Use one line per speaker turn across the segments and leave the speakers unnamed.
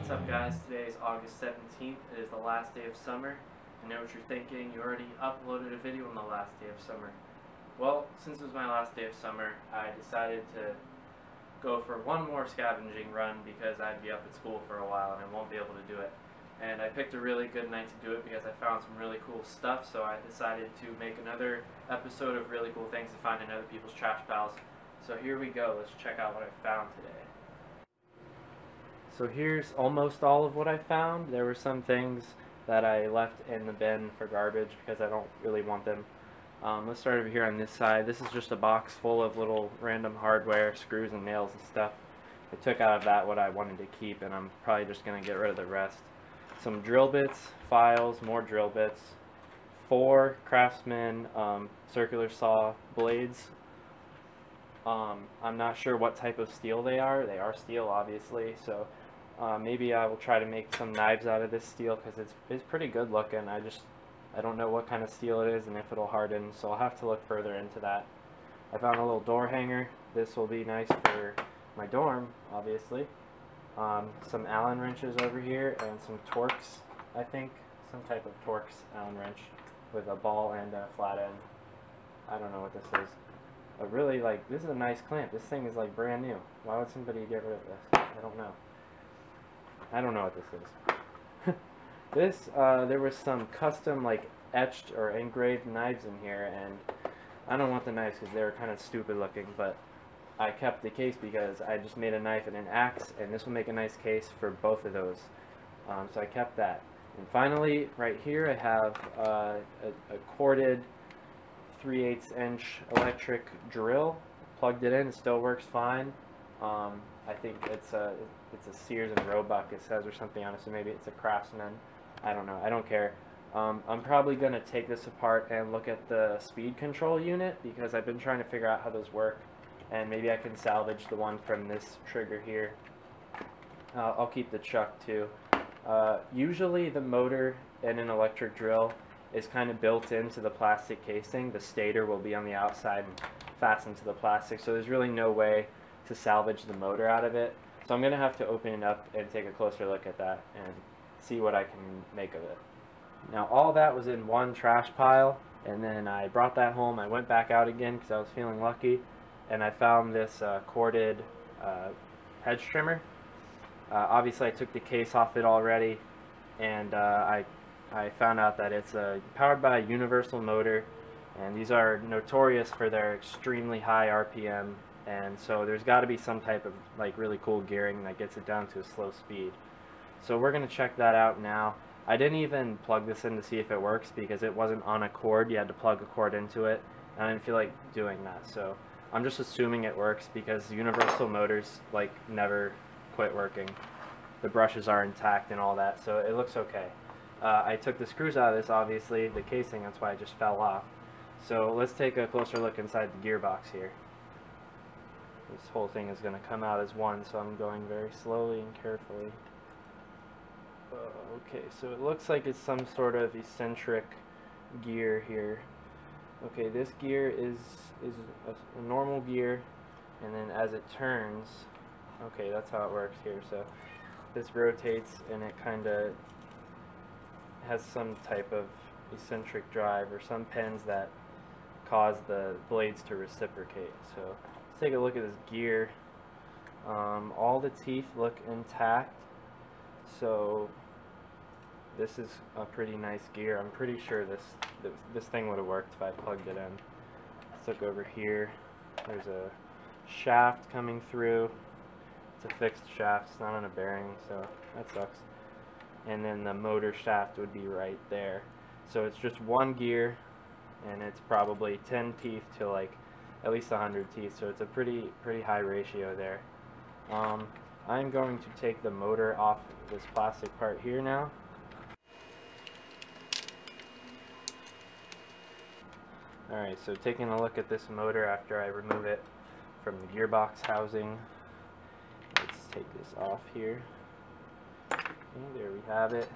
What's up, guys? Today is August 17th. It is the last day of summer. I know what you're thinking. You already uploaded a video on the last day of summer. Well, since it was my last day of summer, I decided to go for one more scavenging run because I'd be up at school for a while and I won't be able to do it. And I picked a really good night to do it because I found some really cool stuff, so I decided to make another episode of really cool things to find in other people's trash piles. So here we go. Let's check out what I found today. So here's almost all of what I found. There were some things that I left in the bin for garbage because I don't really want them. Let's start over here on this side. This is just a box full of little random hardware, screws and nails and stuff. I took out of that what I wanted to keep, and I'm probably just going to get rid of the rest. Some drill bits, files, more drill bits, 4 Craftsman circular saw blades. I'm not sure what type of steel they are. They are steel, obviously, so maybe I will try to make some knives out of this steel because it's pretty good looking. I don't know what kind of steel it is and if it'll harden, so I'll have to look further into that. I found a little door hanger. This will be nice for my dorm, obviously. Some Allen wrenches over here and some Torx, I think. Some type of Torx Allen wrench with a ball and a flat end. I don't know what this is. But really, this is a nice clamp. This thing is brand new. Why would somebody get rid of this? I don't know. I don't know what this is. There was some custom etched or engraved knives in here, and I don't want the knives because they were kind of stupid looking, but I kept the case because I just made a knife and an axe, and this will make a nice case for both of those. So I kept that. And finally, right here I have a corded 3/8 inch electric drill. Plugged it in, it still works fine. I think it's a Sears and Roebuck, it says, or something on it, so maybe it's a Craftsman. I don't know, I don't care. I'm probably going to take this apart and look at the speed control unit because I've been trying to figure out how those work, and maybe I can salvage the one from this trigger here. I'll keep the chuck too. Usually the motor in an electric drill is kind of built into the plastic casing. The stator will be on the outside and fastened to the plastic, so there's really no way to salvage the motor out of it. So I'm going to have to open it up and take a closer look at that and see what I can make of it. Now all that was in one trash pile, and then I brought that home. I went back out again because I was feeling lucky, and I found this corded hedge trimmer. Obviously I took the case off it already, and I found out that it's powered by a universal motor, and these are notorious for their extremely high RPM, and so there's got to be some type of really cool gearing that gets it down to a slow speed. So we're going to check that out now. I didn't even plug this in to see if it works because it wasn't on a cord. You had to plug a cord into it, and I didn't feel like doing that, so I'm just assuming it works because universal motors never quit working. The brushes are intact and all that, so it looks okay. I took the screws out of this, obviously, the casing, that's why it just fell off. So let's take a closer look inside the gearbox here. This whole thing is going to come out as one, so I'm going very slowly and carefully. Okay, so it looks like it's some sort of eccentric gear here. Okay, this gear is a normal gear, and then as it turns, okay, that's how it works here. So this rotates, and it kind of has some type of eccentric drive or some pins that cause the blades to reciprocate. So let's take a look at this gear. All the teeth look intact, so this is a pretty nice gear. I'm pretty sure this thing would have worked if I plugged it in. Let's look over here. There's a shaft coming through. It's a fixed shaft, it's not on a bearing, so that sucks. And then the motor shaft would be right there. So it's just one gear, and it's probably 10 teeth to at least 100 teeth, so it's a pretty high ratio there. I'm going to take the motor off this plastic part here now. Alright, so taking a look at this motor after I remove it from the gearbox housing. Let's take this off here. Okay, there we have it.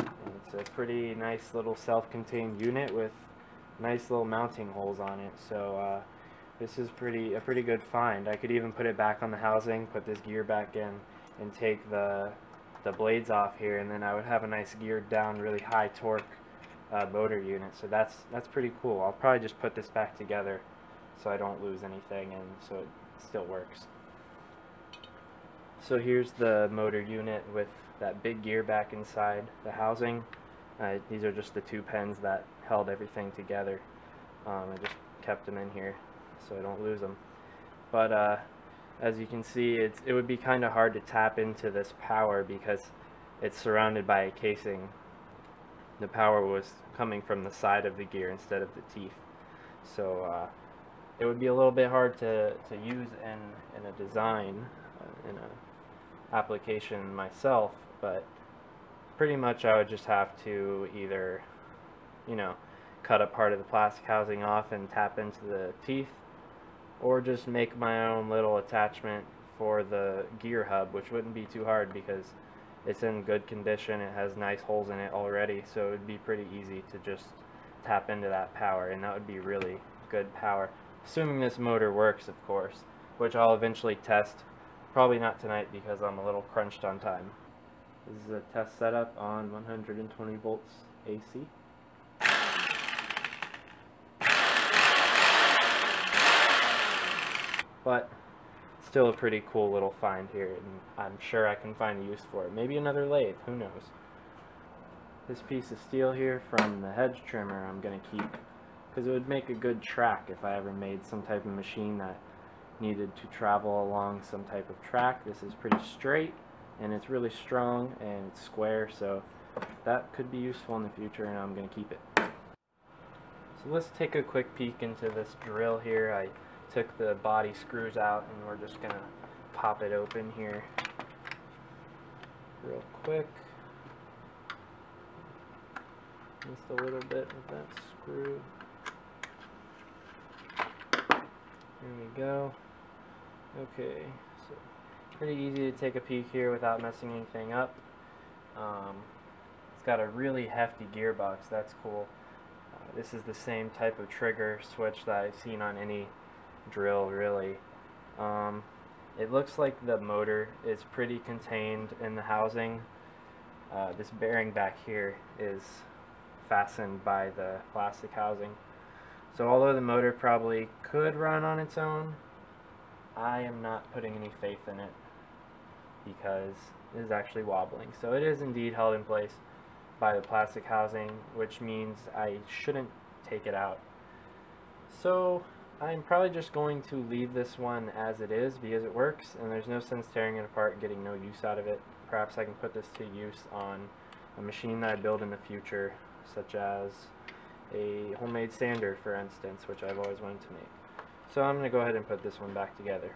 And it's a pretty nice little self-contained unit with nice little mounting holes on it. So this is a pretty good find. I could even put it back on the housing, put this gear back in, and take the the blades off here, and then I would have a nice geared down, really high torque motor unit. So that's pretty cool. I'll probably just put this back together so I don't lose anything and so it still works. So here's the motor unit with that big gear back inside the housing. These are just the two pins that held everything together. I just kept them in here so I don't lose them. But as you can see, it would be kind of hard to tap into this power because it's surrounded by a casing. The power was coming from the side of the gear instead of the teeth. So it would be a little bit hard to use in a design, in a application myself, but pretty much I would just have to either, you know, cut a part of the plastic housing off and tap into the teeth, or just make my own little attachment for the gear hub, which wouldn't be too hard because it's in good condition. It has nice holes in it already, so it would be pretty easy to just tap into that power, and that would be really good power, assuming this motor works, of course, which I'll eventually test. Probably not tonight because I'm a little crunched on time. This is a test setup on 120 volts AC. But still a pretty cool little find here, and I'm sure I can find a use for it. Maybe another lathe, who knows. This piece of steel here from the Hedge trimmer I'm going to keep because it would make a good track if I ever made some type of machine that needed to travel along some type of track. This is pretty straight and it's really strong and it's square, so that could be useful in the future, and I'm going to keep it. So let's take a quick peek into this drill here. I took the body screws out and we're just going to pop it open here real quick. Just a little bit with that screw. There we go. Okay, so pretty easy to take a peek here without messing anything up. It's got a really hefty gearbox, that's cool. This is the same type of trigger switch that I've seen on any drill, really. It looks like the motor is pretty contained in the housing. This bearing back here is fastened by the plastic housing. So although the motor probably could run on its own, I am not putting any faith in it because it is actually wobbling. So it is indeed held in place by the plastic housing, which means I shouldn't take it out. So I'm probably just going to leave this one as it is because it works and there's no sense tearing it apart and getting no use out of it. Perhaps I can put this to use on a machine that I build in the future, such as a homemade sander, for instance, which I've always wanted to make. So I'm going to go ahead and put this one back together.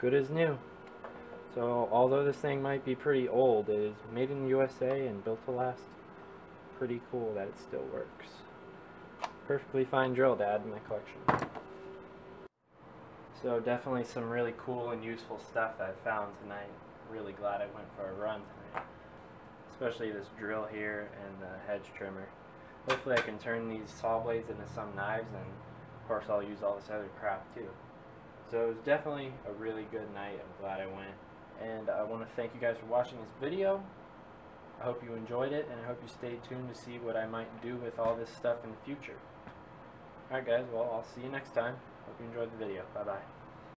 Good as new. So although this thing might be pretty old, it is made in the USA and built to last. Pretty cool that it still works. Perfectly fine drill to add to my collection. So definitely some really cool and useful stuff I found tonight. Really glad I went for a run tonight. Especially this drill here and the Hedge trimmer. Hopefully I can turn these saw blades into some knives, and of course I'll use all this other crap too. So it was definitely a really good night. I'm glad I went. And I want to thank you guys for watching this video. I hope you enjoyed it, and I hope you stay tuned to see what I might do with all this stuff in the future. Alright guys, well I'll see you next time. Hope you enjoyed the video. Bye bye.